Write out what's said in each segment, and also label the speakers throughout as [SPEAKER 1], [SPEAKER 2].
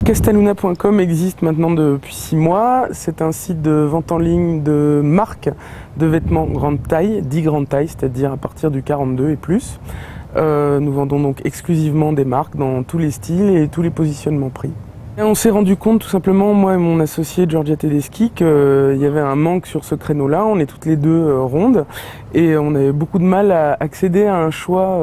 [SPEAKER 1] Castaluna.com existe maintenant depuis 6 mois. C'est un site de vente en ligne de marques de vêtements grande taille, 10 grandes tailles, c'est-à-dire à partir du 42 et plus. Nous vendons donc exclusivement des marques dans tous les styles et tous les positionnements prix. Et on s'est rendu compte tout simplement, moi et mon associé Giorgia Tedeschi, qu'il y avait un manque sur ce créneau-là. On est toutes les deux rondes et on avait beaucoup de mal à accéder à un choix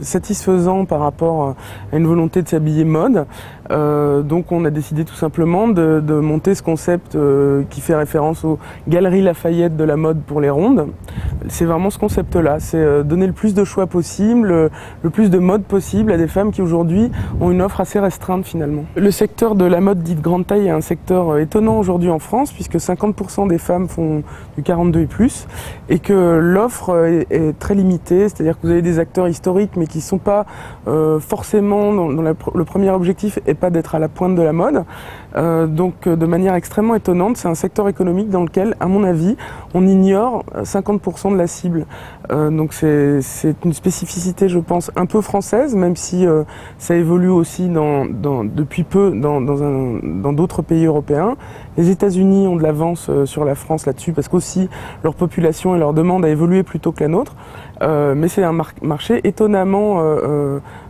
[SPEAKER 1] satisfaisant par rapport à une volonté de s'habiller mode. Donc on a décidé tout simplement de monter ce concept qui fait référence aux Galeries Lafayette de la mode pour les rondes. C'est vraiment ce concept-là, c'est donner le plus de choix possible, le plus de mode possible à des femmes qui aujourd'hui ont une offre assez restreinte finalement. Le secteur de la mode dite grande taille est un secteur étonnant aujourd'hui en France puisque 50% des femmes font du 42 et plus et que l'offre est très limitée, c'est-à-dire que vous avez des acteurs historiques mais qui ne sont pas forcément dont le premier objectif n'est pas d'être à la pointe de la mode. Donc de manière extrêmement étonnante, c'est un secteur économique dans lequel, à mon avis, on ignore 50% de la cible. Donc c'est une spécificité, je pense, un peu française, même si ça évolue aussi depuis peu dans d'autres pays européens. Les États-Unis ont de l'avance sur la France là-dessus parce qu'aussi leur population et leur demande a évolué plus tôt que la nôtre. Mais c'est un marché étonnamment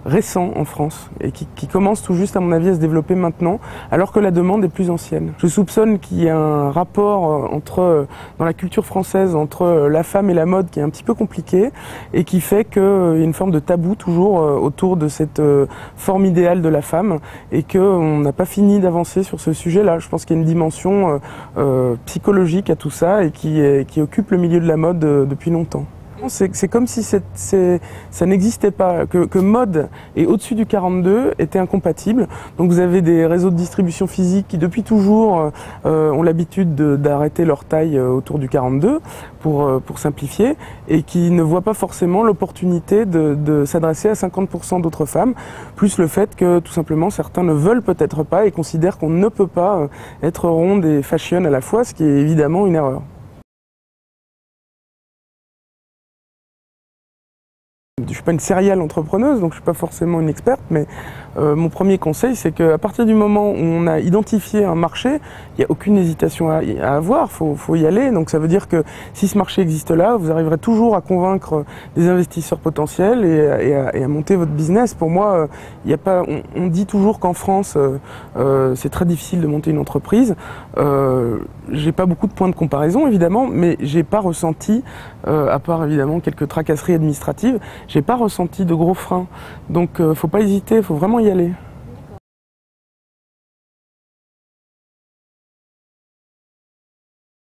[SPEAKER 1] récent en France et qui commence tout juste à mon avis à se développer maintenant alors que la demande est plus ancienne. Je soupçonne qu'il y a un rapport dans la culture française entre la femme et la mode qui est un petit peu compliqué et qui fait qu'il y a une forme de tabou toujours autour de cette forme idéale de la femme et qu'on n'a pas fini d'avancer sur ce sujet-là. Je pense qu'il y a une dimension psychologique à tout ça et qui occupe le milieu de la mode depuis longtemps. C'est comme si ça n'existait pas, que mode et au-dessus du 42 étaient incompatibles. Donc vous avez des réseaux de distribution physique qui depuis toujours ont l'habitude d'arrêter leur taille autour du 42 pour simplifier et qui ne voient pas forcément l'opportunité de s'adresser à 50% d'autres femmes, plus le fait que tout simplement certains ne veulent peut-être pas et considèrent qu'on ne peut pas être ronde et fashion à la fois, ce qui est évidemment une erreur. Je ne suis pas une serial entrepreneuse, donc je ne suis pas forcément une experte, mais mon premier conseil, c'est qu'à partir du moment où on a identifié un marché, il n'y a aucune hésitation à avoir, faut y aller. Donc ça veut dire que si ce marché existe là, vous arriverez toujours à convaincre des investisseurs potentiels et à monter votre business. Pour moi, il n'y a pas. On dit toujours qu'en France, c'est très difficile de monter une entreprise. J'ai pas beaucoup de points de comparaison évidemment, mais j'ai pas ressenti, à part évidemment quelques tracasseries administratives, j'ai pas ressenti de gros freins. Donc faut pas hésiter, faut vraiment y aller.